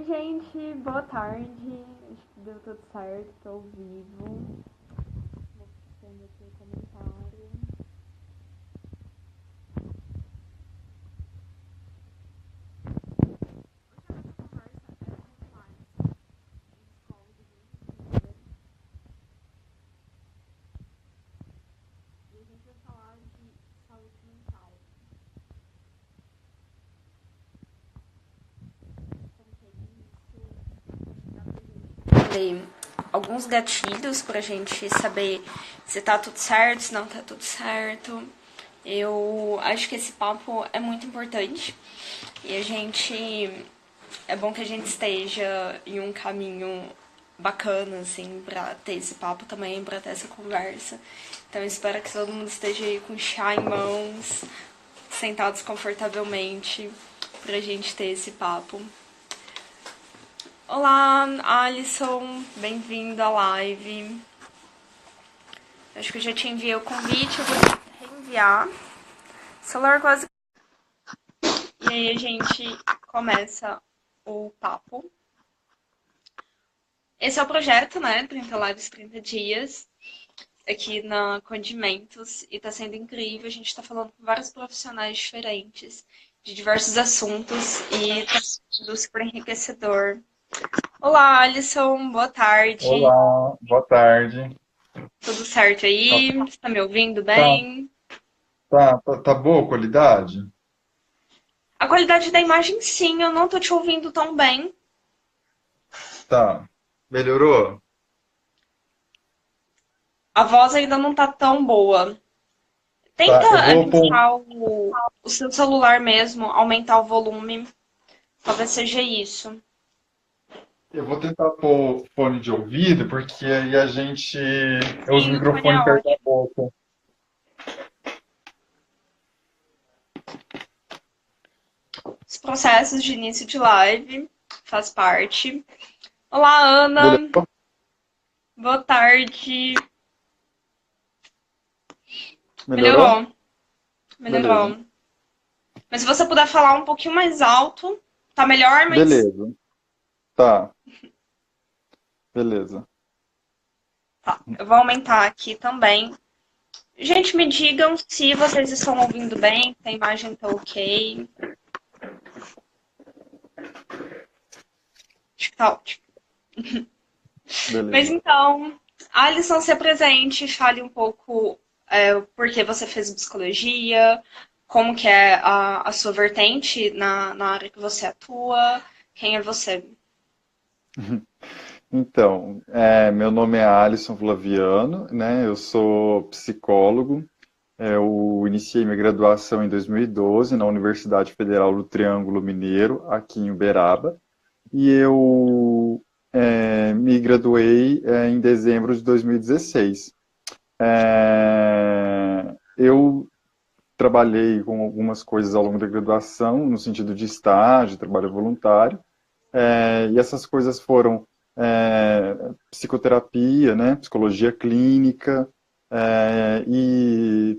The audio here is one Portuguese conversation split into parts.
gente, boa tarde. Acho que deu tudo certo, tô ao vivo. Vou fazendo aqui o comentário. E a gente vai falar de saúde mental. Alguns gatilhos pra gente saber se tá tudo certo, se não tá tudo certo. Eu acho que esse papo é muito importante e a gente é bom que a gente esteja em um caminho bacana assim pra ter esse papo também, pra ter essa conversa. Então eu espero que todo mundo esteja aí com chá em mãos, sentados confortavelmente pra gente ter esse papo. Olá, Alisson, bem-vindo à live. Acho que eu já te enviei o convite, eu vou reenviar. Celular quase. E aí a gente começa o papo. Esse é o projeto, né? 30 Lives, 30 Dias, aqui na Condimentos. E tá sendo incrível. A gente tá falando com vários profissionais diferentes, de diversos assuntos. E tá sendo super enriquecedor. Olá, Alisson, boa tarde. Olá, boa tarde. Tudo certo Tá, aí? Você tá me ouvindo tá, bem? tá boa a qualidade? A qualidade da imagem, sim, eu não tô te ouvindo tão bem. Tá. Melhorou? A voz ainda não tá tão boa. Tenta Tá, eu vou pôr, deixar o seu celular mesmo, aumentar o volume. Talvez seja isso. eu vou tentar pôr fone de ouvido, porque aí a gente. Eu uso o Sim, o fone é microfone perto da ótimo. boca. Os processos de início de live faz parte. Olá, Ana. Melhorou? Boa tarde. Melhorou? Melhorou, Beleza. melhorou. Mas se você puder falar um pouquinho mais alto, tá melhor, mas Beleza. Tá, beleza. tá. Eu vou aumentar aqui também. Gente, me digam se vocês estão ouvindo bem, se a imagem tá ok. Acho que tá ótimo. Mas Beleza. então, Alisson, se apresente, fale um pouco por que você fez psicologia, como que é a sua vertente na área que você atua, quem é você. Então, meu nome é Alisson Flaviano, né? Eu sou psicólogo. Eu iniciei minha graduação em 2012 na Universidade Federal do Triângulo Mineiro, aqui em Uberaba, e eu me graduei em dezembro de 2016. Eu trabalhei com algumas coisas ao longo da graduação, no sentido de estágio, trabalho voluntário, e essas coisas foram psicoterapia, né, psicologia clínica, e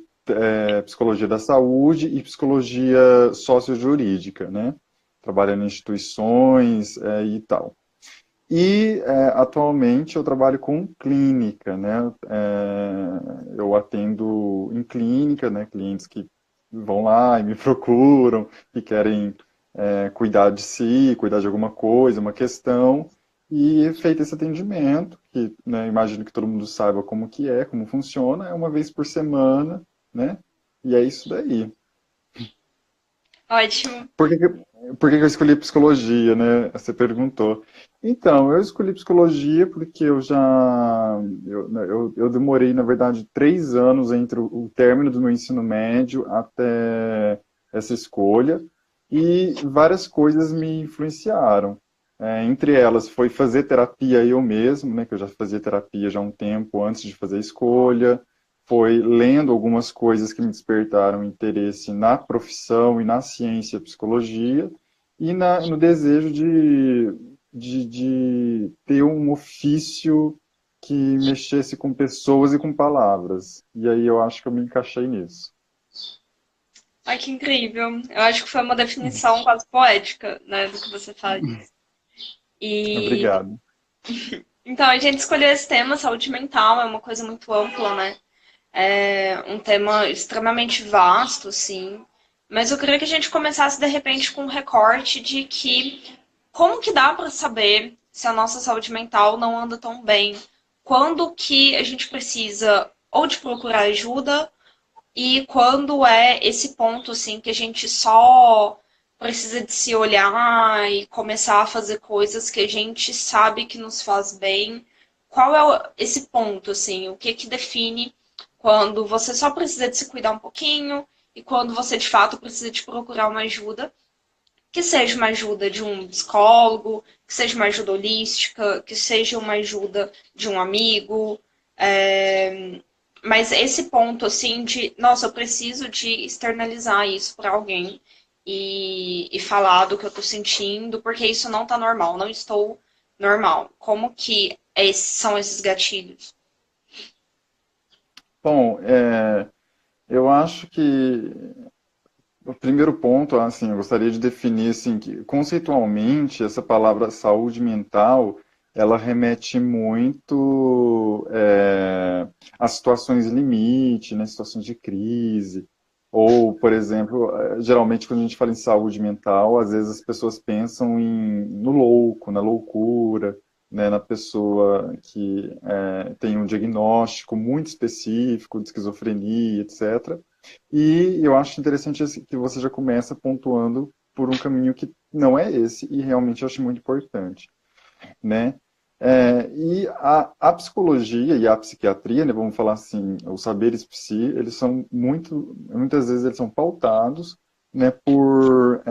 psicologia da saúde e psicologia sociojurídica, né, trabalhando em instituições e tal. E atualmente eu trabalho com clínica, né? Eu atendo em clínica, né? Clientes que vão lá e me procuram, que querem cuidar de si, cuidar de alguma coisa, uma questão. E feito esse atendimento, que né, imagino que todo mundo saiba como que é, como funciona, é uma vez por semana, né? E é isso daí. Ótimo. Por que que eu escolhi psicologia, né? Você perguntou. Então, eu escolhi psicologia porque eu demorei, na verdade, 3 anos entre o término do meu ensino médio até essa escolha e várias coisas me influenciaram. Entre elas foi fazer terapia eu mesmo, né? Que eu já fazia terapia já há um tempo antes de fazer a escolha, foi lendo algumas coisas que me despertaram interesse na profissão e na ciência psicologia e no desejo de ter um ofício que mexesse com pessoas e com palavras. E aí eu acho que eu me encaixei nisso. Ai, que incrível. Eu acho que foi uma definição quase poética, né, do que você faz. E Obrigado. então a gente escolheu esse tema, saúde mental, é uma coisa muito ampla, né? É um tema extremamente vasto, sim. Mas eu queria que a gente começasse de repente com um recorte de que como que dá para saber se a nossa saúde mental não anda tão bem? Quando que a gente precisa ou de procurar ajuda e quando é esse ponto assim que a gente só precisa de se olhar e começar a fazer coisas que a gente sabe que nos faz bem? Qual é esse ponto assim? O que que define quando você só precisa de se cuidar um pouquinho e quando você de fato precisa de procurar uma ajuda? Que seja uma ajuda de um psicólogo, que seja uma ajuda holística, que seja uma ajuda de um amigo. Mas esse ponto, assim, de, nossa, eu preciso de externalizar isso para alguém e falar do que eu tô sentindo, porque isso não tá normal, não estou normal. Como que são esses gatilhos? Bom, eu acho que o primeiro ponto, assim, eu gostaria de definir, assim, que conceitualmente essa palavra saúde mental, ela remete muito a situações limite, né, situações de crise, ou, por exemplo, geralmente quando a gente fala em saúde mental, às vezes as pessoas pensam no louco, na loucura, né, na pessoa que tem um diagnóstico muito específico de esquizofrenia, etc. E eu acho interessante assim, que você já começa pontuando por um caminho que não é esse, e realmente eu acho muito importante, né? E a psicologia e a psiquiatria, né, vamos falar assim, os saberes psi, eles são muitas vezes eles são pautados, né, por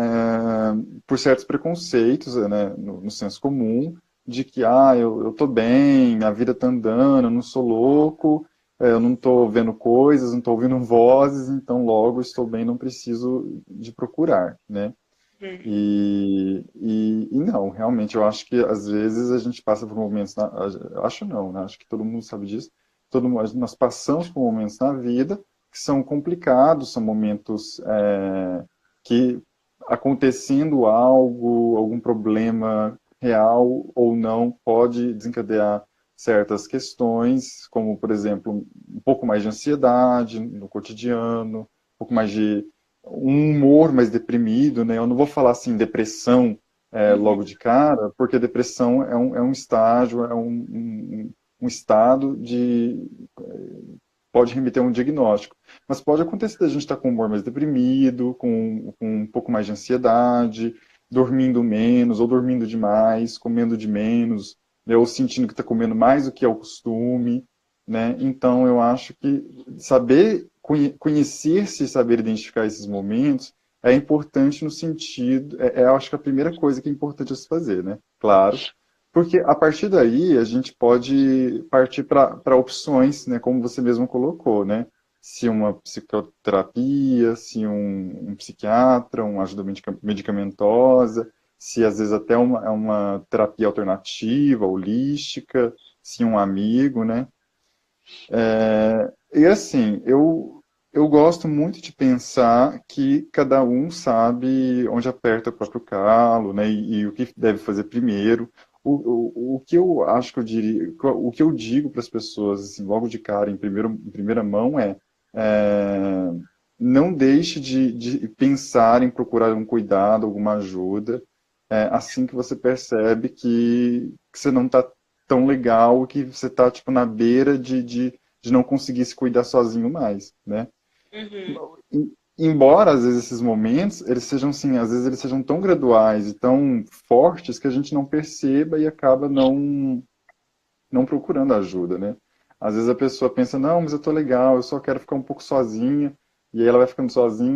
certos preconceitos, né, no senso comum, de que, eu tô bem, minha vida tá andando, eu não sou louco, eu não tô vendo coisas, não tô ouvindo vozes, então logo estou bem, não preciso de procurar, né? Hum. E não, realmente, eu acho que às vezes a gente passa por momentos, acho não, né? Acho que todo mundo sabe disso, nós passamos por momentos na vida que são complicados, são momentos que acontecendo algo, algum problema real ou não, pode desencadear certas questões, como, por exemplo, um pouco mais de ansiedade no cotidiano, um pouco mais de um humor mais deprimido, né? Eu não vou falar assim depressão logo de cara, porque depressão é um estágio, um estado pode remeter a um diagnóstico. Mas pode acontecer da gente estar com o humor mais deprimido, com um pouco mais de ansiedade, dormindo menos ou dormindo demais, comendo de menos, né? Ou sentindo que está comendo mais do que é o costume, né? Então eu acho que saber conhecer-se e saber identificar esses momentos é importante no sentido, eu acho que a primeira coisa que é importante a se fazer, né? Claro, porque a partir daí a gente pode partir para opções, né, como você mesmo colocou, né? Se uma psicoterapia, se um psiquiatra, uma ajuda medicamentosa, se às vezes até uma terapia alternativa, holística, se um amigo, né? E assim, eu gosto muito de pensar que cada um sabe onde aperta o próprio calo, né, e o que deve fazer primeiro. O que eu acho que eu diria, o que eu digo para as pessoas, assim, logo de cara, em primeira mão, é, não deixe de pensar em procurar um cuidado, alguma ajuda, assim que você percebe que você não está tão legal, que você está tipo, na beira de não conseguir se cuidar sozinho mais, né? Uhum. Embora às vezes esses momentos eles sejam assim, às vezes eles sejam tão graduais e tão fortes que a gente não perceba e acaba não procurando ajuda, né? Às vezes a pessoa pensa, não, mas eu tô legal, eu só quero ficar um pouco sozinha, e aí ela vai ficando sozinha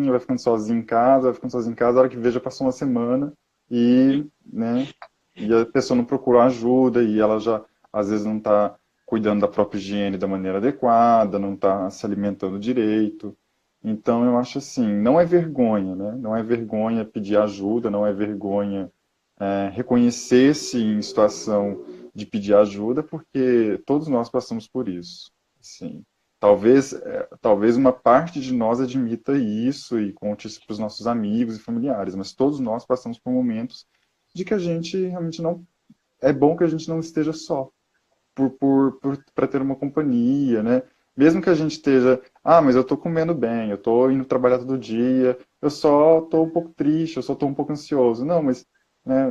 em casa, vai ficando sozinha em casa, a hora que veja passou uma semana e, né, e a pessoa não procurou ajuda e ela já às vezes não está cuidando da própria higiene da maneira adequada, não está se alimentando direito. Então eu acho assim, não é vergonha, né? Não é vergonha pedir ajuda, não é vergonha reconhecer-se em situação de pedir ajuda, porque todos nós passamos por isso. Assim, talvez uma parte de nós admita isso e conte isso para os nossos amigos e familiares, mas todos nós passamos por momentos de que a gente realmente é bom que a gente não esteja só, para ter uma companhia, né? Mesmo que a gente esteja, mas eu estou comendo bem, eu estou indo trabalhar todo dia, eu só estou um pouco triste, eu só estou um pouco ansioso. Não, mas né,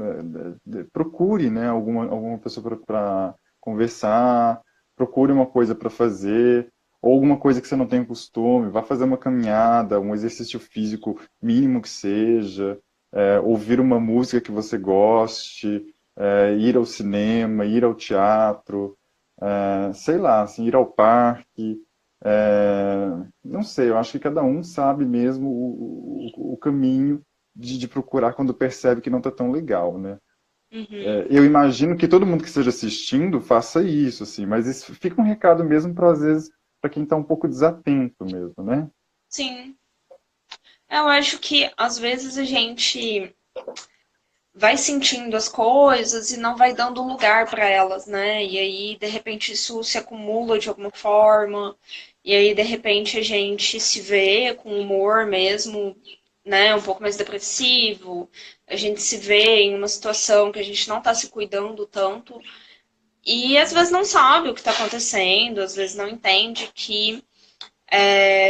procure, né, alguma pessoa para conversar, procure uma coisa para fazer, ou alguma coisa que você não tem costume, vá fazer uma caminhada, um exercício físico mínimo que seja, ouvir uma música que você goste, ir ao cinema, ir ao teatro, sei lá, assim, ir ao parque, não sei, eu acho que cada um sabe mesmo o caminho de procurar quando percebe que não está tão legal, né? Uhum. Eu imagino que todo mundo que esteja assistindo faça isso, assim, mas isso fica um recado mesmo para, às vezes, para quem está um pouco desatento mesmo, né? Sim. Eu acho que às vezes a gente vai sentindo as coisas e não vai dando lugar para elas, né? E aí, de repente, isso se acumula de alguma forma. E aí, de repente, a gente se vê com humor mesmo, né? Um pouco mais depressivo. A gente se vê em uma situação que a gente não tá se cuidando tanto. E às vezes não sabe o que tá acontecendo, às vezes não entende que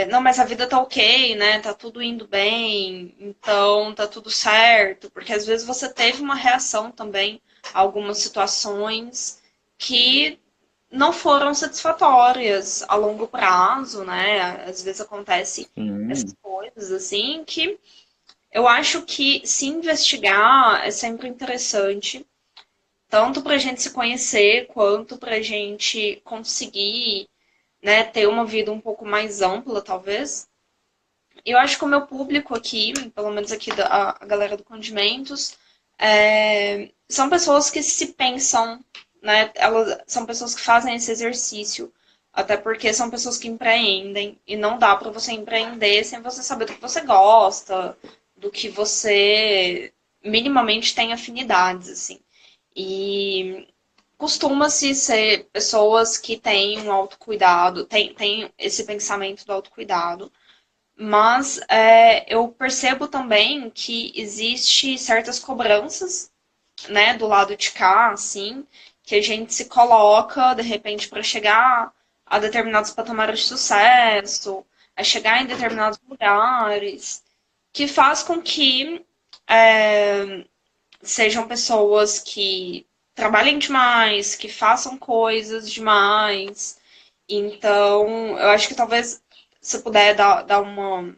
não, mas a vida tá ok, né? Tá tudo indo bem, então tá tudo certo. Porque às vezes você teve uma reação também a algumas situações que não foram satisfatórias a longo prazo, né? Às vezes acontece essas Sim, coisas assim que eu acho que se investigar é sempre interessante, tanto para a gente se conhecer quanto para a gente conseguir, né, ter uma vida um pouco mais ampla, talvez. Eu acho que o meu público aqui, pelo menos aqui a galera do Condimentos, são pessoas que se pensam, né? Elas são pessoas que fazem esse exercício, até porque são pessoas que empreendem e não dá para você empreender sem você saber do que você gosta, do que você minimamente tem afinidades, assim. E costuma-se ser pessoas que têm um autocuidado, têm esse pensamento do autocuidado, mas eu percebo também que existe certas cobranças, né, do lado de cá, assim, que a gente se coloca, de repente, para chegar a determinados patamares de sucesso, a chegar em determinados lugares, que faz com que sejam pessoas que trabalhem demais, que façam coisas demais. Então, eu acho que talvez se puder dar uma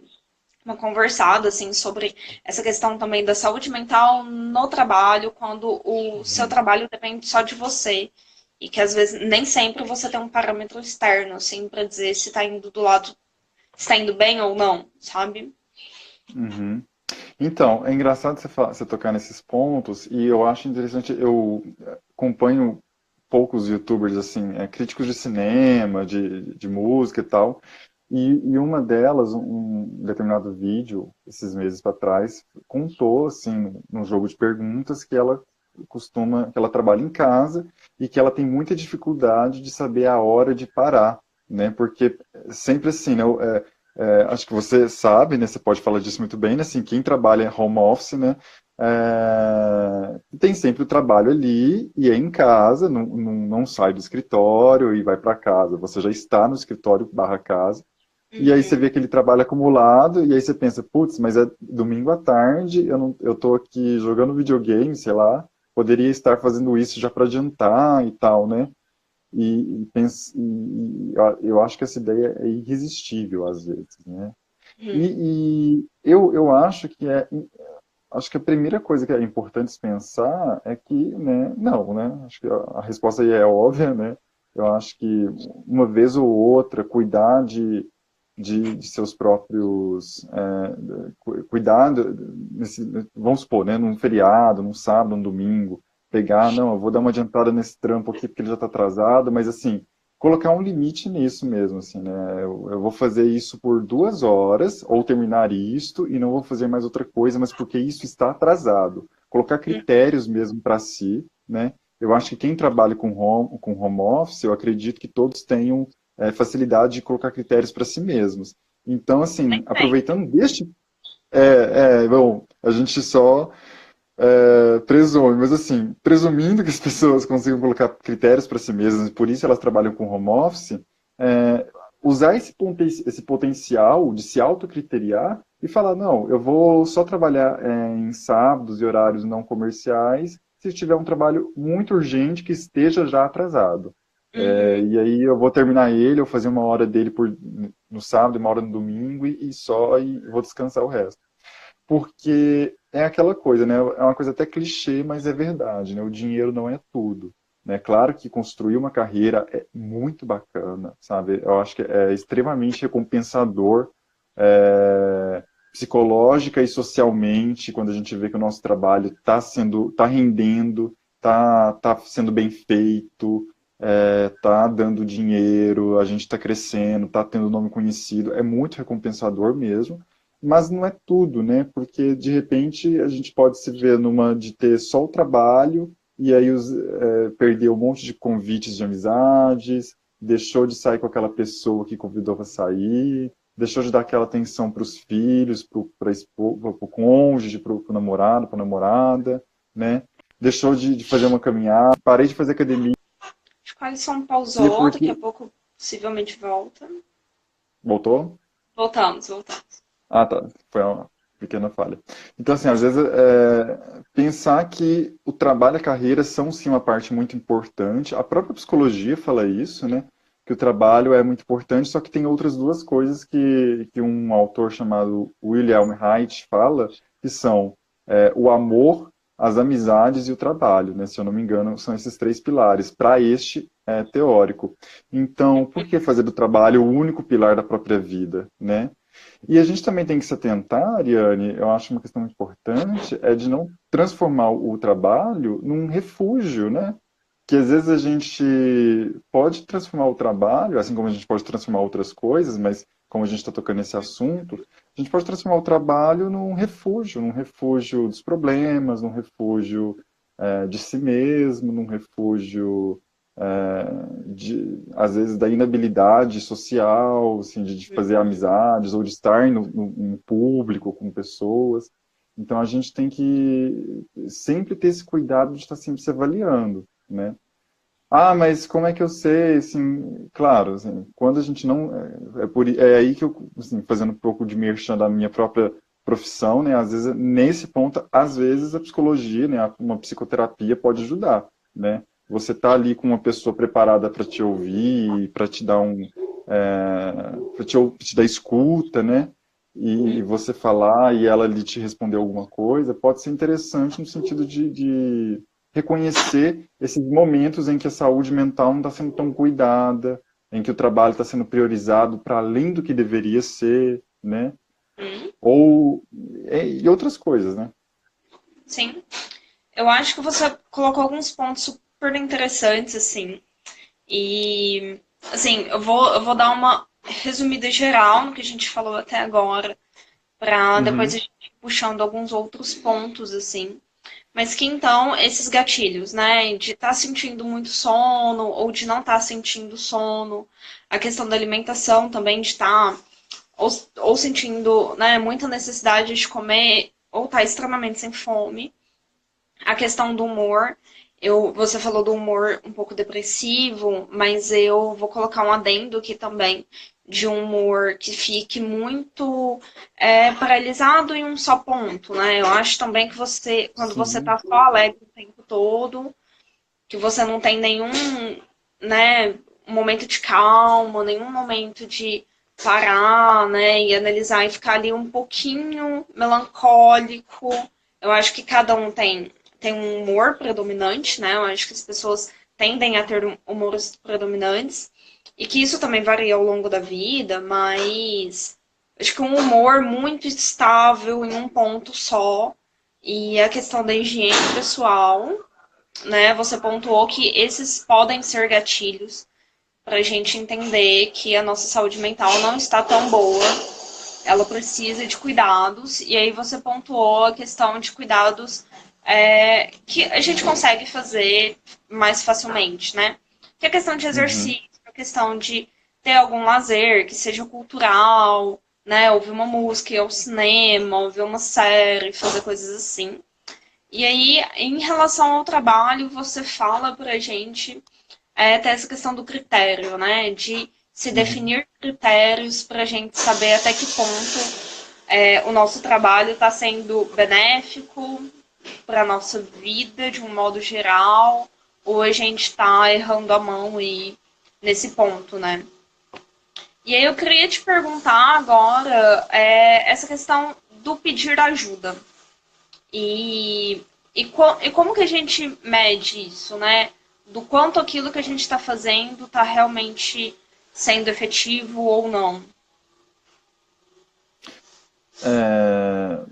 conversada assim sobre essa questão também da saúde mental no trabalho, quando o seu uhum. trabalho depende só de você e que às vezes nem sempre você tem um parâmetro externo assim para dizer se está indo do lado, se está indo bem ou não, sabe? Uhum. Então, é engraçado você tocar nesses pontos, e eu acho interessante, eu acompanho poucos YouTubers, assim, críticos de cinema, de música e tal, e uma delas, um determinado vídeo, esses meses para trás, contou, assim, num jogo de perguntas, que ela trabalha em casa e que ela tem muita dificuldade de saber a hora de parar, né? Porque sempre assim, né? Acho que você sabe, né? Você pode falar disso muito bem, né? Assim, quem trabalha em home office, né? Tem sempre o trabalho ali e é em casa, não sai do escritório e vai para casa. Você já está no escritório barra casa. E aí você Uhum. vê aquele trabalho acumulado, e aí você pensa, putz, mas é domingo à tarde, eu tô aqui jogando videogame, sei lá, poderia estar fazendo isso já para adiantar e tal, né? Eu acho que essa ideia é irresistível às vezes, né? Uhum. Eu acho que a primeira coisa que é importante se pensar é que, né, não, né? Acho que a resposta aí é óbvia, né? Eu acho que uma vez ou outra cuidar de seus próprios cuidado vamos supor, né, num feriado, num sábado, num domingo, pegar, não, eu vou dar uma adiantada nesse trampo aqui porque ele já está atrasado, mas assim, colocar um limite nisso mesmo, assim, né? Eu vou fazer isso por 2 horas, ou terminar isto, e não vou fazer mais outra coisa, mas porque isso está atrasado. Colocar critérios mesmo para si, né? Eu acho que quem trabalha com home office, eu acredito que todos tenham facilidade de colocar critérios para si mesmos. Então, assim, Bem, aproveitando bom, a gente só Presume, mas assim, presumindo que as pessoas consigam colocar critérios para si mesmas, e por isso elas trabalham com home office, é, usar esse potencial de se autocriteriar e falar, não, eu vou só trabalhar em sábados e horários não comerciais se tiver um trabalho muito urgente que esteja já atrasado. Uhum. E aí eu vou terminar ele, eu vou fazer uma hora dele no sábado e uma hora no domingo e vou descansar o resto. Porque é aquela coisa, né? É uma coisa até clichê, mas é verdade, né? O dinheiro não é tudo, né? Claro que construir uma carreira é muito bacana, sabe? Eu acho que é extremamente recompensador, psicológica e socialmente, quando a gente vê que o nosso trabalho está rendendo, tá sendo bem feito, tá dando dinheiro, a gente está crescendo, tá tendo nome conhecido, é muito recompensador mesmo. Mas não é tudo, né? Porque de repente a gente pode se ver numa de ter só o trabalho e aí perder um monte de convites de amizades, deixou de sair com aquela pessoa que convidou para sair, deixou de dar aquela atenção para os filhos, para o cônjuge, para o namorado, para a namorada, né? Deixou de fazer uma caminhada, parei de fazer academia Acho que o Alisson pausou, daqui a porque pouco possivelmente volta. voltou. Voltamos. Ah, tá. Foi uma pequena falha. Então, assim, às vezes, pensar que o trabalho e a carreira são, sim, uma parte muito importante. A própria psicologia fala isso, né? Que o trabalho é muito importante, só que tem outras duas coisas que um autor chamado William Haidt fala, que são o amor, as amizades e o trabalho, né? Se eu não me engano, são esses três pilares, para este teórico. Então, por que fazer do trabalho o único pilar da própria vida, né? E a gente também tem que se atentar, Ariane, eu acho uma questão importante, é de não transformar o trabalho num refúgio, né? Que às vezes a gente pode transformar o trabalho, assim como a gente pode transformar outras coisas, mas como a gente está tocando nesse assunto, a gente pode transformar o trabalho num refúgio dos problemas, num refúgio de si mesmo, num refúgio às vezes da inabilidade social, assim, de fazer amizades ou de estar no público com pessoas. Então a gente tem que sempre ter esse cuidado de estar sempre se avaliando, né? Ah, mas como é que eu sei? Assim, claro, assim, quando a gente não é aí que eu, assim, fazendo um pouco de merchan da minha própria profissão, né? Às vezes nesse ponto, às vezes a psicologia, né, uma psicoterapia pode ajudar, né? Você tá ali com uma pessoa preparada para te ouvir, para te dar te dar escuta, né? E você falar e ela ali te responder alguma coisa, pode ser interessante no sentido de reconhecer esses momentos em que a saúde mental não está sendo tão cuidada, em que o trabalho está sendo priorizado para além do que deveria ser, né? Hum, Ou e outras coisas, né? sim. Eu acho que você colocou alguns pontos super interessantes, assim. E, assim, eu vou dar uma resumida geral no que a gente falou até agora, para depois a Uhum, gente ir puxando alguns outros pontos, assim. Mas que então, esses gatilhos, né, de estar sentindo muito sono ou de não estar sentindo sono, a questão da alimentação também, de estar ou, ou sentindo, né, muita necessidade de comer ou estar extremamente sem fome. A questão do humor, você falou do humor um pouco depressivo, mas eu vou colocar um adendo aqui também de um humor que fique muito paralisado em um só ponto, né? Eu acho também que você, quando você sim. tá só alegre o tempo todo, que você não tem nenhum, né, momento de calma, nenhum momento de parar, né, e analisar e ficar ali um pouquinho melancólico. Eu acho que cada um tem um humor predominante, né? Eu acho que as pessoas tendem a ter humores predominantes e que isso também varia ao longo da vida, mas acho que um humor muito estável em um ponto só e a questão da higiene pessoal, né? Você pontuou que esses podem ser gatilhos para a gente entender que a nossa saúde mental não está tão boa, ela precisa de cuidados, e aí você pontuou a questão de cuidados que a gente consegue fazer mais facilmente, né? Que é a questão de Uhum, exercício, a questão de ter algum lazer, que seja cultural, né? Ouvir uma música, ir ao cinema, ouvir uma série, fazer coisas assim. E aí, em relação ao trabalho, você fala pra gente até essa questão do critério, né? De se Uhum. definir critérios para a gente saber até que ponto o nosso trabalho está sendo benéfico para a nossa vida de um modo geral, ou a gente está errando a mão e nesse ponto, né? E aí eu queria te perguntar agora essa questão do pedir ajuda. E, e como que a gente mede isso, né? Do quanto aquilo que a gente está fazendo está realmente sendo efetivo ou não. É,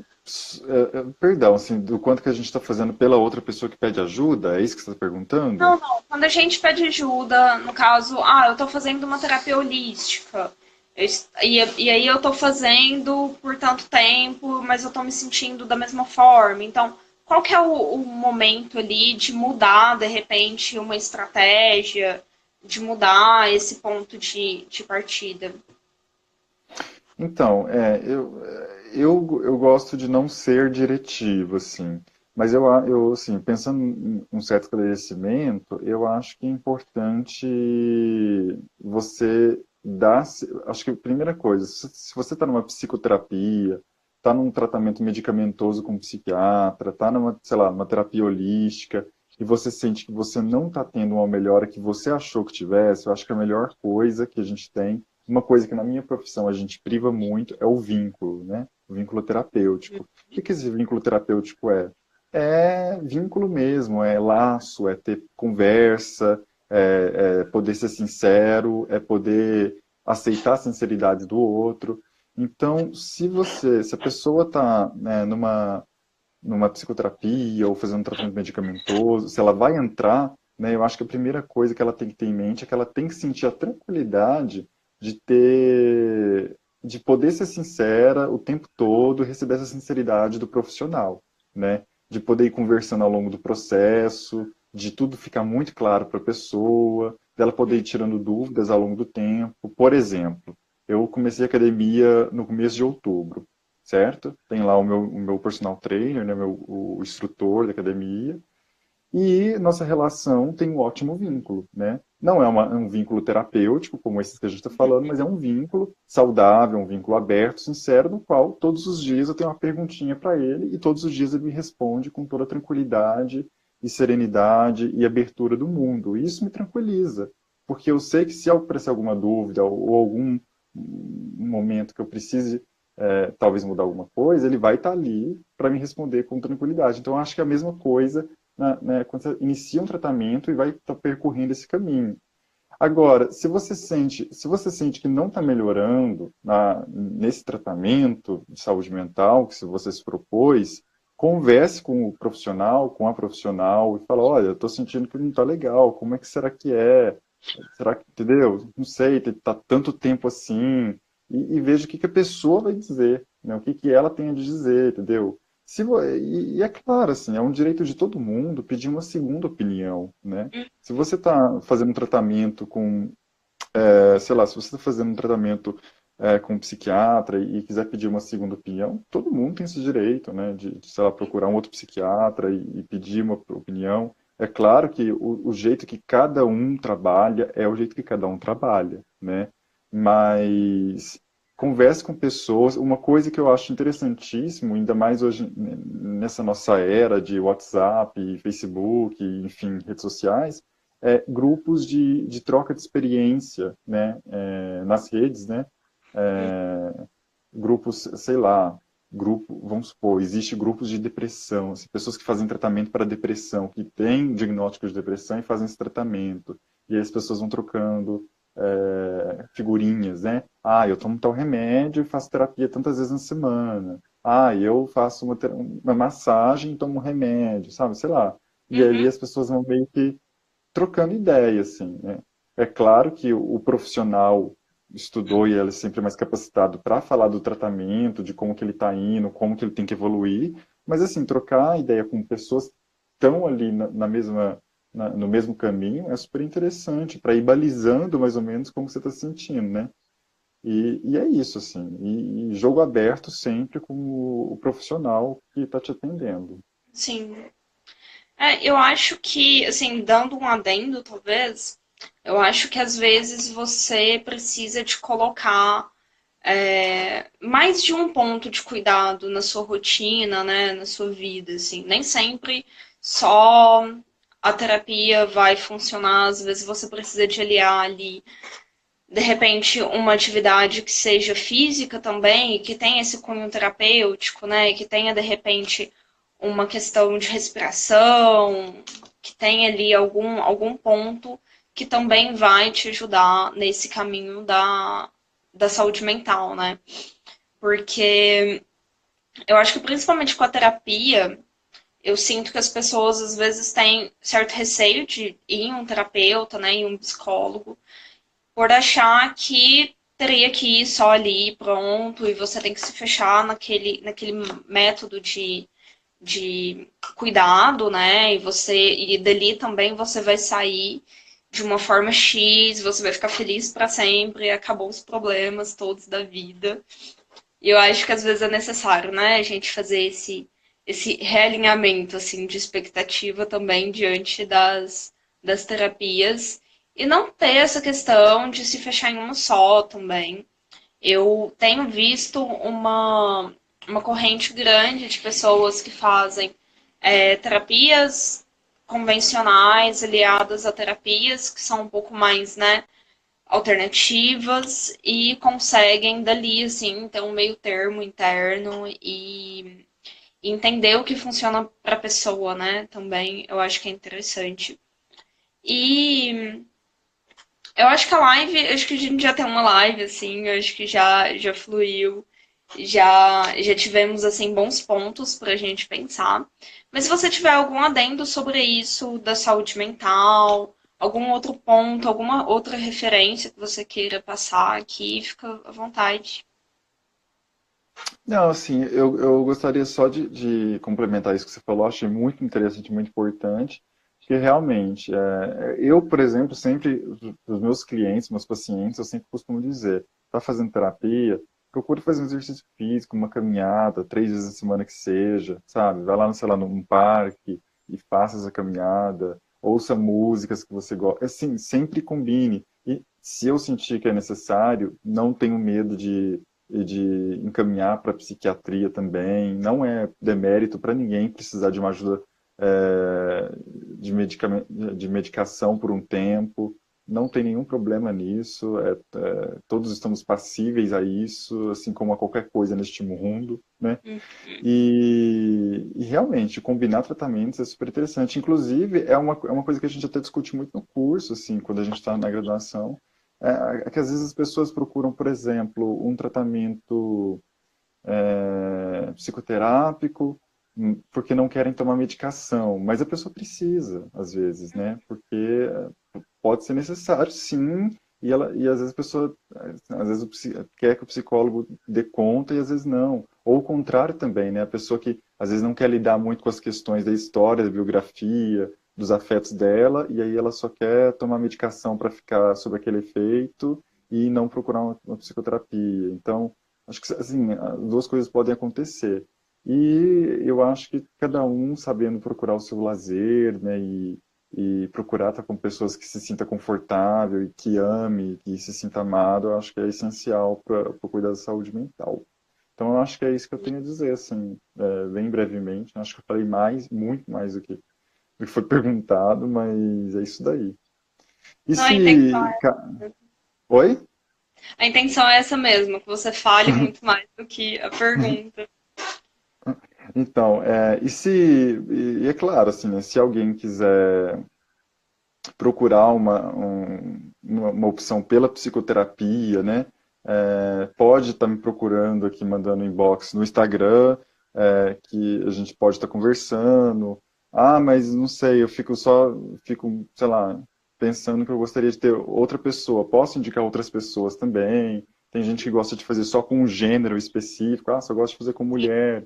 perdão, assim, do quanto que a gente está fazendo pela outra pessoa que pede ajuda? É isso que você está perguntando? Não, não. Quando a gente pede ajuda, no caso, eu tô fazendo uma terapia holística. E aí eu tô fazendo por tanto tempo, mas eu tô me sentindo da mesma forma. Então, qual que é o momento ali de mudar, de repente, uma estratégia, de mudar esse ponto de partida? Então, eu gosto de não ser diretivo, assim, mas eu assim, pensando em um certo esclarecimento, eu acho que é importante você dar, acho que a primeira coisa, se você está numa psicoterapia, está num tratamento medicamentoso com um psiquiatra, está numa, sei lá, numa terapia holística, e você sente que você não está tendo uma melhora que você achou que tivesse, eu acho que a melhor coisa que a gente tem, uma coisa que na minha profissão a gente priva muito é o vínculo, né? O vínculo terapêutico. O que esse vínculo terapêutico é? É vínculo mesmo, é laço, é ter conversa, é poder ser sincero, é poder aceitar a sinceridade do outro. Então, se a pessoa está, né, numa psicoterapia ou fazendo um tratamento medicamentoso, se ela vai entrar, né, eu acho que a primeira coisa que ela tem que ter em mente é que ela tem que sentir a tranquilidade de poder ser sincera o tempo todo e receber essa sinceridade do profissional, né? De poder ir conversando ao longo do processo, de tudo ficar muito claro para a pessoa, dela poder ir tirando dúvidas ao longo do tempo. Por exemplo, eu comecei a academia no começo de outubro, certo? Tem lá o meu personal trainer, né, o instrutor da academia, e nossa relação tem um ótimo vínculo, né? Não é um vínculo terapêutico, como esses que a gente está falando, mas é um vínculo saudável, um vínculo aberto, sincero, no qual todos os dias eu tenho uma perguntinha para ele e todos os dias ele me responde com toda a tranquilidade e serenidade e abertura do mundo. E isso me tranquiliza, porque eu sei que se aparecer alguma dúvida ou algum momento que eu precise talvez mudar alguma coisa, ele vai estar ali para me responder com tranquilidade. Então, eu acho que é a mesma coisa né, quando você inicia um tratamento e vai estar percorrendo esse caminho. Agora, se você sente que não está melhorando nesse tratamento de saúde mental que você se propôs, converse com o profissional, com a profissional e fala, olha, eu estou sentindo que não está legal, como é que será que é? Será que, entendeu? Não sei, está tanto tempo assim, e veja o que a pessoa vai dizer, né? O que ela tem a dizer, entendeu? E é claro, assim, é um direito de todo mundo pedir uma segunda opinião, né? Se você está fazendo um tratamento com, sei lá, se você está fazendo um tratamento com um psiquiatra e quiser pedir uma segunda opinião, todo mundo tem esse direito, né? Sei lá, procurar um outro psiquiatra e pedir uma opinião. É claro que o jeito que cada um trabalha é o jeito que cada um trabalha, né? Mas converse com pessoas. Uma coisa que eu acho interessantíssimo, ainda mais hoje nessa nossa era de WhatsApp, Facebook, enfim, redes sociais, grupos de troca de experiência, né, nas redes, né, é, grupos, sei lá, vamos supor, existe grupos de depressão, assim, pessoas que fazem tratamento para depressão, que têm diagnóstico de depressão e fazem esse tratamento, e aí as pessoas vão trocando figurinhas, né? Ah, eu tomo tal remédio e faço terapia tantas vezes na semana. Ah, eu faço uma massagem e tomo um remédio, sabe? Sei lá. E ali Uhum. as pessoas vão meio que trocando ideia, assim, né? É claro que o profissional estudou e ele é sempre mais capacitado para falar do tratamento, de como que ele está indo, como que ele tem que evoluir, mas assim, trocar ideia com pessoas que estão ali no mesmo caminho é super interessante, para ir balizando mais ou menos como você está se sentindo, né? E é isso, assim, e jogo aberto sempre com o profissional que está te atendendo. Sim. Eu acho que, assim, dando um adendo, talvez, eu acho que às vezes você precisa de colocar mais de um ponto de cuidado na sua rotina, né, na sua vida, assim. Nem sempre só a terapia vai funcionar, às vezes você precisa de aliar ali, de repente, uma atividade que seja física também, e que tenha esse cunho terapêutico, né, e que tenha, de repente, uma questão de respiração, que tenha ali algum ponto que também vai te ajudar nesse caminho da saúde mental, né? Porque eu acho que principalmente com a terapia, eu sinto que as pessoas às vezes têm certo receio de ir em um terapeuta, né, em um psicólogo, por achar que teria que ir só ali, pronto, e você tem que se fechar naquele método de cuidado, né? E dali também você vai sair de uma forma X, você vai ficar feliz para sempre, e acabou os problemas todos da vida. E eu acho que às vezes é necessário, né, a gente fazer esse realinhamento assim de expectativa também diante das terapias e não ter essa questão de se fechar em uma só também. Eu tenho visto uma corrente grande de pessoas que fazem terapias convencionais aliadas a terapias que são um pouco mais, né, alternativas e conseguem dali, assim, ter um meio termo interno e entender o que funciona para a pessoa, né? Também eu acho que é interessante. E eu acho que a live, acho que a gente já tem uma live, assim, eu acho que já fluiu, já tivemos, assim, bons pontos para a gente pensar. Mas se você tiver algum adendo sobre isso, da saúde mental, algum outro ponto, alguma outra referência que você queira passar aqui, fica à vontade. Não, assim, eu gostaria só de complementar isso que você falou, achei muito interessante, muito importante, que realmente, eu, por exemplo, sempre, os meus clientes, meus pacientes, eu sempre costumo dizer, está fazendo terapia, procure fazer um exercício físico, uma caminhada, 3 vezes na semana que seja, sabe? Vai lá, sei lá, num parque e faça essa caminhada, ouça músicas que você gosta, assim, sempre combine. E se eu sentir que é necessário, não tenho medo e de encaminhar para psiquiatria também. Não é demérito para ninguém precisar de uma ajuda de medicação por um tempo. Não tem nenhum problema nisso. Todos estamos passíveis a isso, assim como a qualquer coisa neste mundo, né? Hum. E realmente, combinar tratamentos é super interessante. Inclusive, é uma coisa que a gente até discute muito no curso, assim, quando a gente está na graduação, é que às vezes as pessoas procuram, por exemplo, um tratamento psicoterápico porque não querem tomar medicação, mas a pessoa precisa, às vezes, né? Porque pode ser necessário, sim, e às vezes a pessoa, às vezes quer que o psicólogo dê conta e às vezes não. Ou o contrário também, né? A pessoa que às vezes não quer lidar muito com as questões da história, da biografia, dos afetos dela, e aí ela só quer tomar medicação para ficar sob aquele efeito e não procurar uma psicoterapia. Então, acho que assim, as duas coisas podem acontecer. E eu acho que cada um sabendo procurar o seu lazer, né, e procurar estar com pessoas que se sinta confortável e que ame, que se sinta amado, eu acho que é essencial para cuidar da saúde mental. Então, eu acho que é isso que eu tenho a dizer, assim, bem brevemente. Acho que eu falei muito mais do que foi perguntado, mas é isso daí. E Não, a intenção se... Oi? a intenção é essa mesmo, que você fale muito mais do que a pergunta. Então, e é claro, assim, né, se alguém quiser procurar uma opção pela psicoterapia, né? Pode estar me procurando aqui, mandando inbox no Instagram, que a gente pode estar conversando. Ah, mas não sei, fico, sei lá, pensando que eu gostaria de ter outra pessoa. Posso indicar outras pessoas também. Tem gente que gosta de fazer só com um gênero específico. Ah, só gosto de fazer com mulher.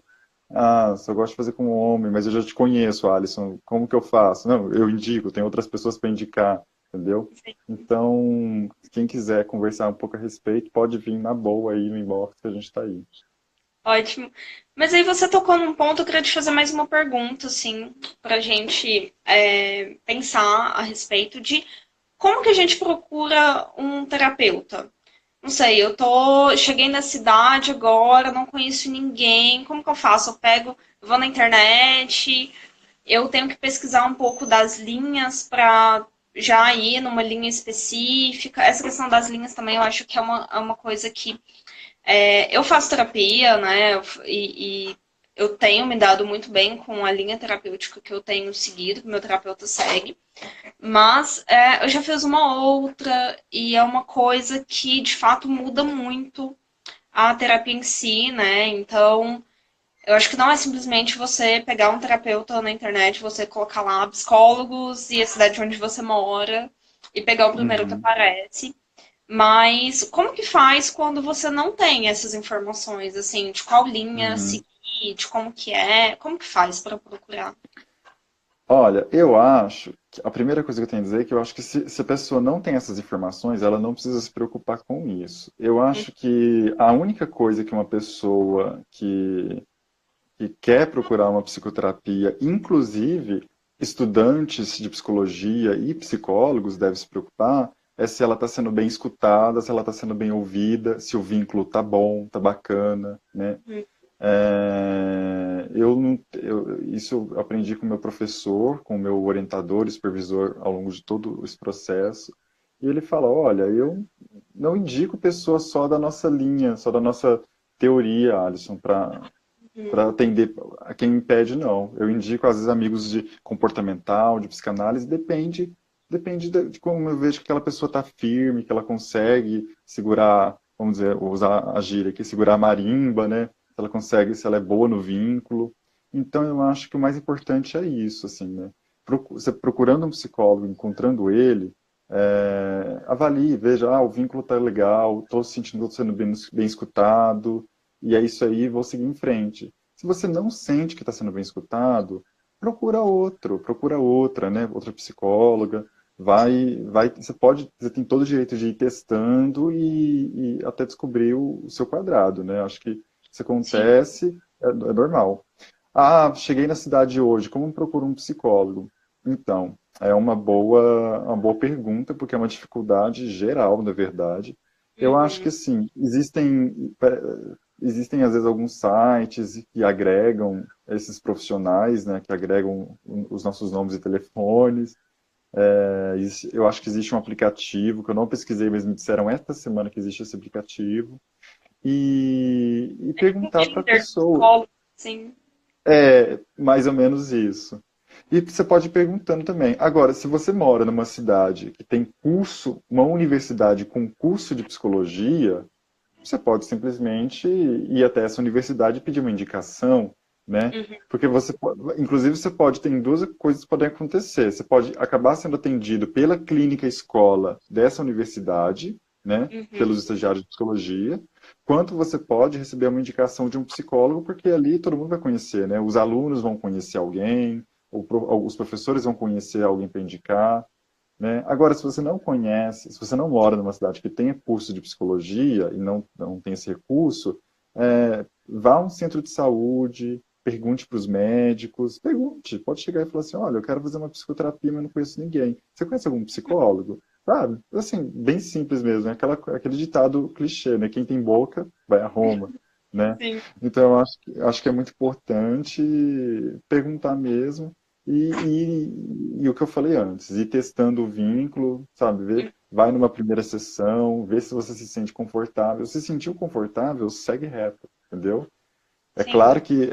Ah, só gosto de fazer com homem, mas eu já te conheço, Alisson. Como que eu faço? Não, eu indico, tem outras pessoas para indicar, entendeu? Então, quem quiser conversar um pouco a respeito, pode vir na boa aí no inbox que a gente está aí. Ótimo. Mas aí você tocou num ponto, eu queria te fazer mais uma pergunta, assim, pra gente pensar a respeito de como que a gente procura um terapeuta. Não sei, cheguei na cidade agora, não conheço ninguém, como que eu faço? Eu vou na internet, eu tenho que pesquisar um pouco das linhas para já ir numa linha específica. Essa questão das linhas também eu acho que é uma coisa que eu faço terapia, né? E eu tenho me dado muito bem com a linha terapêutica que eu tenho seguido, que meu terapeuta segue. Mas eu já fiz uma outra e é uma coisa que de fato muda muito a terapia em si, né? Então, eu acho que não é simplesmente você pegar um terapeuta na internet, você colocar lá psicólogos e a cidade onde você mora e pegar o primeiro que Uhum, aparece. Mas como que faz quando você não tem essas informações, assim, de qual linha uhum. seguir, de como que é, como que faz para procurar? Olha, eu acho que a primeira coisa que eu tenho a dizer é que eu acho que se a pessoa não tem essas informações, ela não precisa se preocupar com isso. Eu acho que a única coisa que uma pessoa que quer procurar uma psicoterapia, inclusive estudantes de psicologia e psicólogos devem se preocupar, é se ela está sendo bem escutada, se ela está sendo bem ouvida, se o vínculo tá bom, tá bacana, né? Uhum. Eu, não- eu- isso eu aprendi com o meu professor, com o meu orientador e supervisor ao longo de todo esse processo. E ele fala, olha, eu não indico pessoas só da nossa linha, só da nossa teoria, Alisson, para atender a quem me pede, não. Eu indico, às vezes, amigos de comportamental, de psicanálise, depende de como eu vejo que aquela pessoa está firme, que ela consegue segurar, vamos dizer, usar a gíria aqui, segurar a marimba, né? Se ela consegue, se ela é boa no vínculo. Então, eu acho que o mais importante é isso, assim, né? Você procurando um psicólogo, encontrando ele, avalie, veja, o vínculo está legal, estou sentindo, estou sendo bem escutado, e é isso aí, vou seguir em frente. Se você não sente que está sendo bem escutado, procura outro, procura outra, né? Outra psicóloga. Você tem todo o direito de ir testando e até descobrir o seu quadrado, né? Acho que isso Sim. acontece, é normal. Ah, cheguei na cidade hoje, como procuro um psicólogo? Então, é uma boa pergunta, porque é uma dificuldade geral, na verdade. Eu acho Uhum. que, sim, existem às vezes alguns sites que agregam esses profissionais, né, que agregam os nossos nomes e telefones. Eu acho que existe um aplicativo, que eu não pesquisei, mas me disseram esta semana que existe esse aplicativo. E É tipo um perguntar para a Tinder do pessoa. psicólogo, sim. É, mais ou menos isso. E você pode ir perguntando também. Agora, se você mora numa cidade que tem curso, uma universidade com curso de psicologia, você pode simplesmente ir até essa universidade e pedir uma indicação, né? Uhum. Porque inclusive você pode, tem duas coisas que podem acontecer. Você pode acabar sendo atendido pela clínica escola dessa universidade, né? Uhum. Pelos estagiários de psicologia, quanto você pode receber uma indicação de um psicólogo, porque ali todo mundo vai conhecer, né? Os alunos vão conhecer alguém, os professores vão conhecer alguém para indicar, né? Agora, se você não conhece, se você não mora numa cidade que tenha curso de psicologia e não tem esse recurso, vá a um centro de saúde, pergunte para os médicos, pergunte, pode chegar e falar assim, olha, eu quero fazer uma psicoterapia, mas não conheço ninguém. Você conhece algum psicólogo? Sabe? Assim, bem simples mesmo, é aquele ditado clichê, né? Quem tem boca vai a Roma, né? Sim. Então, eu acho que é muito importante perguntar mesmo e o que eu falei antes, ir testando o vínculo, sabe? Vai numa primeira sessão, vê se você se sente confortável. Se sentiu confortável, segue reto, entendeu? É Sim. claro que,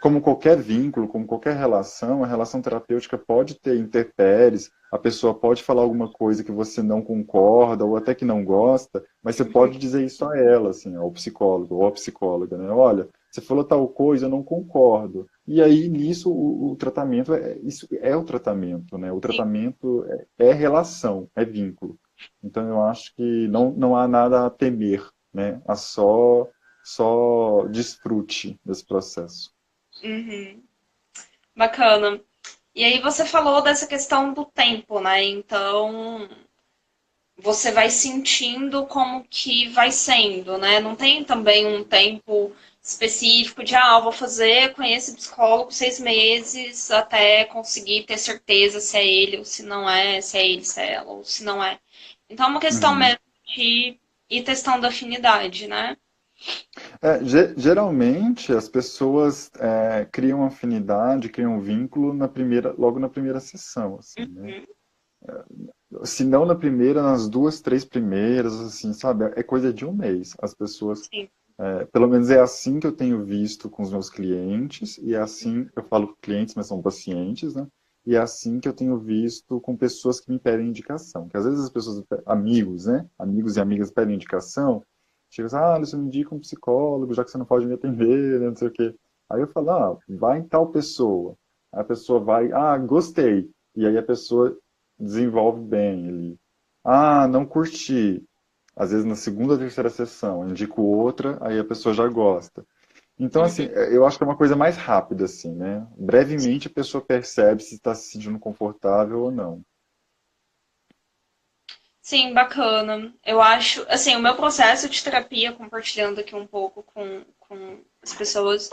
como qualquer vínculo, como qualquer relação, a relação terapêutica pode ter intempéries, a pessoa pode falar alguma coisa que você não concorda ou até que não gosta, mas você Uhum. pode dizer isso a ela, assim, ao psicólogo ou à psicóloga, né? Olha, você falou tal coisa, eu não concordo. E aí, nisso, o tratamento, isso é o tratamento, né? O Sim. tratamento é relação, é vínculo. Então, eu acho que não há nada a temer, né? Há só desfrute desse processo. Uhum. Bacana. E aí você falou dessa questão do tempo, né? Então, você vai sentindo como que vai sendo, né? Não tem também um tempo específico de, vou fazer com esse psicólogo 6 meses até conseguir ter certeza se é ele ou se não é, se é ele, se é ela ou se não é. Então é uma questão Uhum. mesmo de ir testando afinidade, né? Geralmente as pessoas criam afinidade, criam um vínculo logo na primeira sessão, assim, né? Uhum. Se não na primeira, nas duas, três primeiras, assim, sabe? É coisa de um mês. As pessoas, Sim. pelo menos é assim que eu tenho visto com os meus clientes, e é assim, eu falo clientes, mas são pacientes, né? E é assim que eu tenho visto com pessoas que me pedem indicação. Que às vezes as pessoas, amigos, né? Amigos e amigas pedem indicação, chegam assim, você me indica um psicólogo, já que você não pode me atender, né? Não sei o quê. Aí eu falo, vai em tal pessoa. Aí a pessoa vai, gostei. E aí a pessoa desenvolve bem ali. Não curti. Às vezes na segunda ou terceira sessão, eu indico outra, aí a pessoa já gosta. Então, assim, Uhum. eu acho que é uma coisa mais rápida, assim, né? Sim. Brevemente a pessoa percebe se está se sentindo confortável ou não. Sim, bacana. Eu acho, assim, o meu processo de terapia, compartilhando aqui um pouco com as pessoas,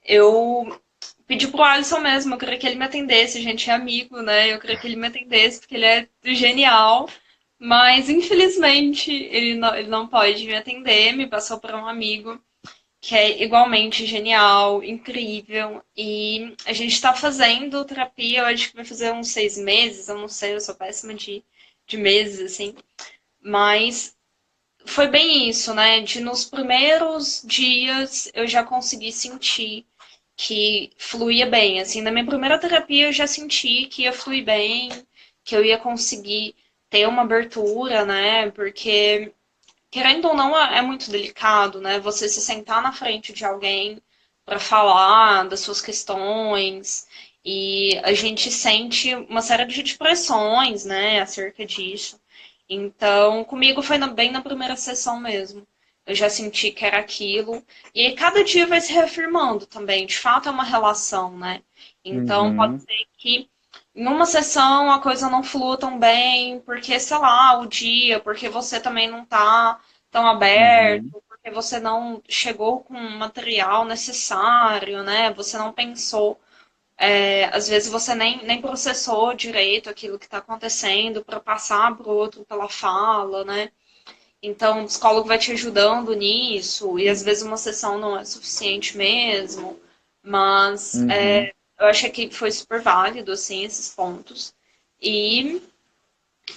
eu pedi pro Alisson mesmo, eu queria que ele me atendesse, a gente é amigo, né? Eu queria que ele me atendesse, porque ele é genial, mas infelizmente ele não pode me atender, me passou para um amigo que é igualmente genial, incrível, e a gente está fazendo terapia, eu acho que vai fazer uns 6 meses, eu não sei, eu sou péssima de meses, assim, mas foi bem isso, né? De nos primeiros dias eu já consegui sentir que fluía bem. Assim, na minha primeira terapia eu já senti que ia fluir bem, que eu ia conseguir ter uma abertura, né? Porque, querendo ou não, é muito delicado, né? Você se sentar na frente de alguém para falar das suas questões. E a gente sente uma série de pressões, né, acerca disso. Então, comigo foi bem na primeira sessão mesmo. Eu já senti que era aquilo. E aí, cada dia vai se reafirmando também. De fato, é uma relação, né? Então, pode Uhum, ser que em uma sessão a coisa não flua tão bem, porque, sei lá, o dia, porque você também não tá tão uhum, aberto, porque você não chegou com o material necessário, né? Você não pensou às vezes você nem processou direito aquilo que está acontecendo para passar para o outro pela fala, né? Então, o psicólogo vai te ajudando nisso, e às vezes uma sessão não é suficiente mesmo, mas uhum. eu achei que foi super válido, assim, esses pontos. E,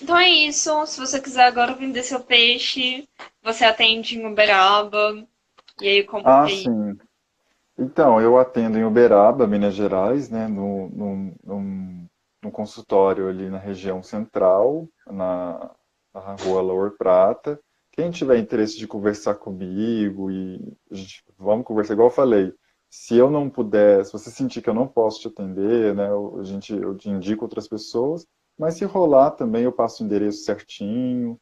então é isso, se você quiser agora vender seu peixe, você atende em Uberaba, e aí como que Ah, é isso? sim. Então, eu atendo em Uberaba, Minas Gerais, né, num consultório ali na região central, na rua Lower Prata. Quem tiver interesse de conversar comigo vamos conversar, igual eu falei. Se eu não puder, se você sentir que eu não posso te atender, né, eu te indico outras pessoas, mas se rolar também eu passo o endereço certinho.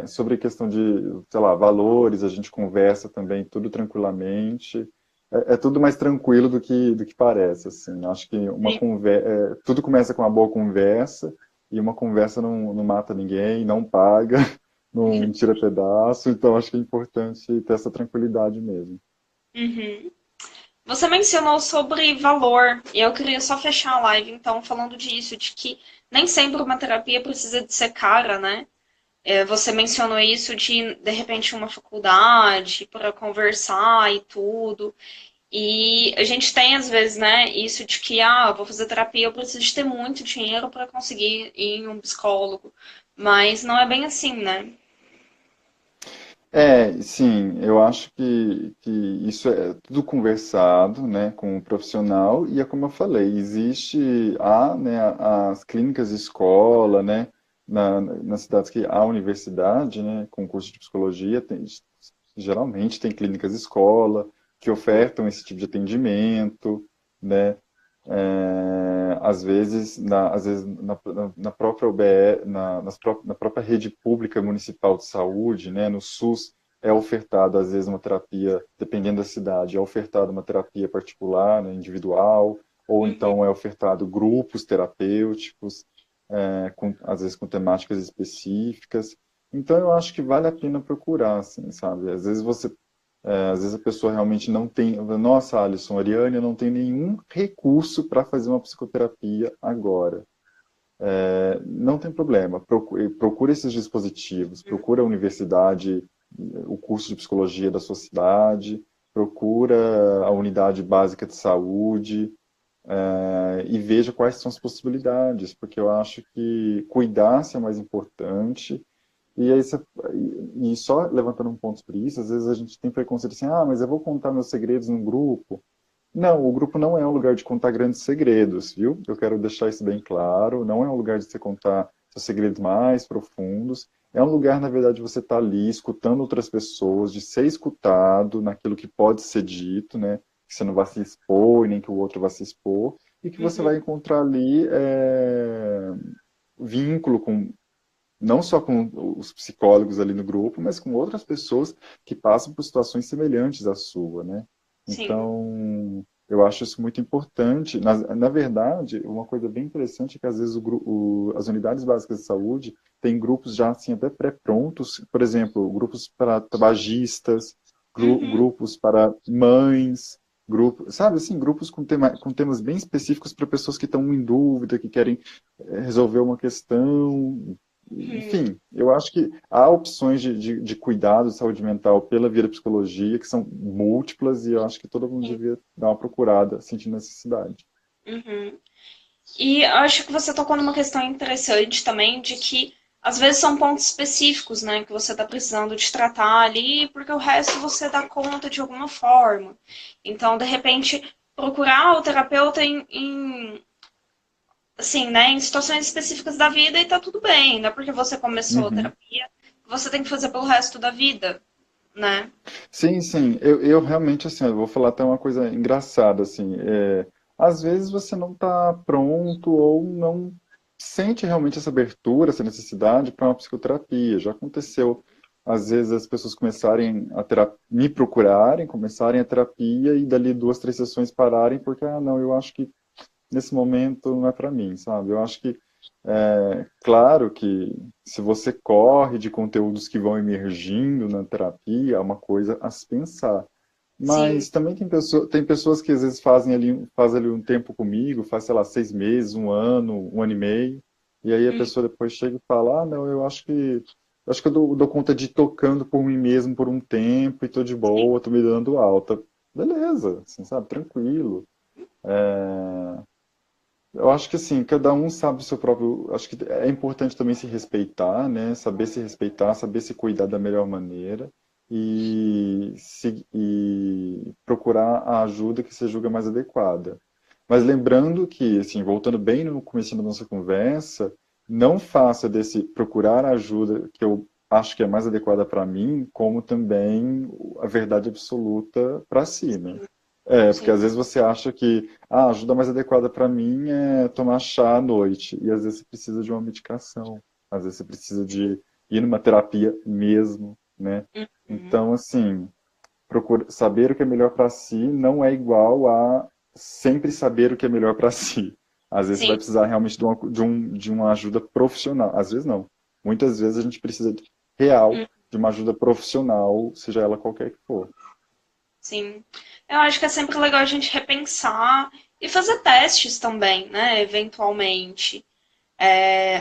Sobre questão de, sei lá, valores, a gente conversa também tudo tranquilamente. É tudo mais tranquilo do que parece, assim. Acho que tudo começa com uma boa conversa, e uma conversa não mata ninguém, não paga, não tira pedaço, então acho que é importante ter essa tranquilidade mesmo. Uhum. Você mencionou sobre valor, e eu queria só fechar a live, então, falando disso, de que nem sempre uma terapia precisa de ser cara, né? Você mencionou isso de repente, uma faculdade para conversar e tudo. E a gente tem, às vezes, né, isso de que, vou fazer terapia, eu preciso de ter muito dinheiro para conseguir ir em um psicólogo. Mas não é bem assim, né? Sim, eu acho que isso é tudo conversado, né, com o profissional, e é como eu falei, né, as clínicas de escola, né, nas cidades que há universidade, né, com curso de psicologia, geralmente tem clínicas de escola que ofertam esse tipo de atendimento, né, às vezes na própria UBE, na própria rede pública municipal de saúde, né, no SUS, é ofertado às vezes uma terapia, dependendo da cidade, é ofertado uma terapia particular, né, individual, ou Uhum, então é ofertado grupos terapêuticos, às vezes com temáticas específicas. Então eu acho que vale a pena procurar, assim, sabe? Às vezes você Às vezes a pessoa realmente não tem. Nossa, Alisson, Ariane, eu não tenho nenhum recurso para fazer uma psicoterapia agora. Não tem problema. Procura esses dispositivos, procura a universidade, o curso de psicologia da sua cidade, procura a unidade básica de saúde, e veja quais são as possibilidades, porque eu acho que cuidar-se é mais importante. E aí e só levantando um ponto sobre isso, às vezes a gente tem preconceito assim, ah, mas eu vou contar meus segredos num grupo. Não, o grupo não é um lugar de contar grandes segredos, viu? Eu quero deixar isso bem claro. Não é um lugar de você contar seus segredos mais profundos. É um lugar, na verdade, de você estar ali escutando outras pessoas, de ser escutado naquilo que pode ser dito, né? Que você não vai se expor, e nem que o outro vai se expor. E que você Uhum. vai encontrar ali vínculo com não só com os psicólogos ali no grupo, mas com outras pessoas que passam por situações semelhantes à sua, né? Sim. Então, eu acho isso muito importante. Na verdade, uma coisa bem interessante é que às vezes as unidades básicas de saúde têm grupos já assim até pré-prontos, por exemplo, grupos para tabagistas, Uhum. grupos para mães, grupos, sabe assim, grupos com temas bem específicos para pessoas que estão em dúvida, que querem resolver uma questão. Uhum. Enfim, eu acho que há opções de cuidado de saúde mental pela via da psicologia, que são múltiplas, e eu acho que todo mundo Sim. devia dar uma procurada, sentindo necessidade. Uhum. E eu acho que você tocou numa questão interessante também, de que às vezes são pontos específicos, né, que você está precisando de tratar ali, porque o resto você dá conta de alguma forma. Então, de repente, procurar o terapeuta assim, né, em situações específicas da vida e tá tudo bem, não é porque você começou a Uhum. terapia que você tem que fazer pelo resto da vida, né? Sim, sim, eu realmente, assim, eu vou falar até uma coisa engraçada, assim, às vezes você não está pronto ou não sente realmente essa abertura, essa necessidade para uma psicoterapia. Já aconteceu, às vezes, as pessoas começarem me procurarem, começarem a terapia e dali duas, três sessões pararem porque, ah, não, eu acho que nesse momento não é para mim, sabe? Eu acho que claro que se você corre de conteúdos que vão emergindo na terapia, é uma coisa a se pensar. Sim. Mas também tem pessoas que às vezes faz ali um tempo comigo, faz, sei lá, 6 meses, um ano e meio, e aí a Uhum. pessoa depois chega e fala, ah, não, eu acho que eu dou conta de ir tocando por mim mesmo por um tempo e tô de Sim. boa, tô me dando alta. Beleza, assim, sabe, tranquilo. Eu acho que assim, cada um sabe o seu próprio. Acho que é importante também se respeitar, né? Saber se respeitar, saber se cuidar da melhor maneira e procurar a ajuda que se julga mais adequada. Mas lembrando que, assim, voltando bem no começo da nossa conversa, não faça desse procurar a ajuda que eu acho que é mais adequada para mim, como também a verdade absoluta para si, né? Porque Sim. às vezes você acha que a ajuda mais adequada para mim é tomar chá à noite, e às vezes você precisa de uma medicação, às vezes você precisa de ir numa terapia mesmo, né? Uhum. Então, assim, saber o que é melhor para si não é igual a sempre saber o que é melhor para si. Às vezes você Sim. vai precisar realmente de uma ajuda profissional, às vezes não. Muitas vezes a gente precisa real de uma ajuda profissional, seja ela qualquer que for. Sim. Eu acho que é sempre legal a gente repensar e fazer testes também, né? Eventualmente.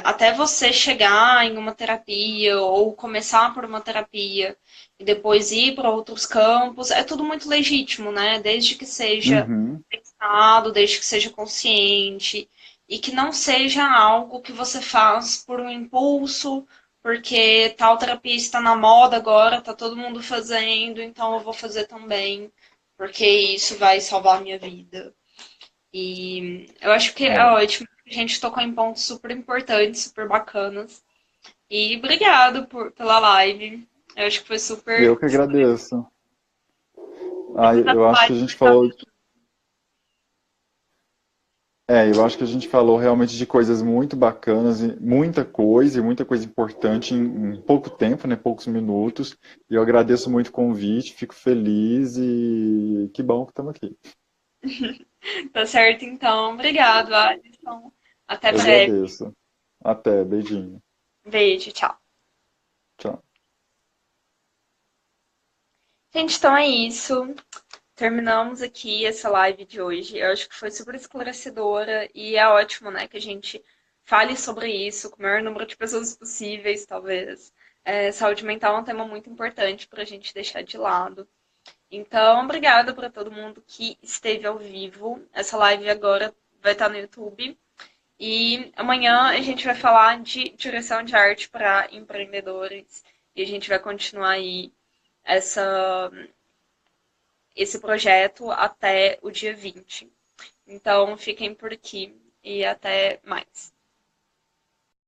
Até você chegar em uma terapia ou começar por uma terapia e depois ir para outros campos, é tudo muito legítimo, né? Desde que seja Uhum. pensado, desde que seja consciente e que não seja algo que você faz por um impulso, porque tal terapia está na moda agora, tá todo mundo fazendo, então eu vou fazer também, porque isso vai salvar a minha vida. E eu acho que é É. ótimo. A gente tocou em pontos super importantes, super bacanas. E obrigado pela live. Eu acho que foi Eu super, que super agradeço. tem Ah, muita eu acho que coisa a gente que falou, eu acho que a gente falou realmente de coisas muito bacanas, e muita coisa importante em pouco tempo, né, poucos minutos. E eu agradeço muito o convite, fico feliz e que bom que estamos aqui. tá certo, então. Obrigado, Alisson. Até Eu breve. agradeço. Até, beijinho. Beijo, tchau. Tchau. Gente, então é isso. Terminamos aqui essa live de hoje. Eu acho que foi super esclarecedora e é ótimo, né, que a gente fale sobre isso com o maior número de pessoas possíveis, talvez. Saúde mental é um tema muito importante para a gente deixar de lado. Então, obrigada para todo mundo que esteve ao vivo. Essa live agora vai estar no YouTube. E amanhã a gente vai falar de direção de arte para empreendedores. E a gente vai continuar aí essa, esse projeto até o dia 20. Então, fiquem por aqui e até mais.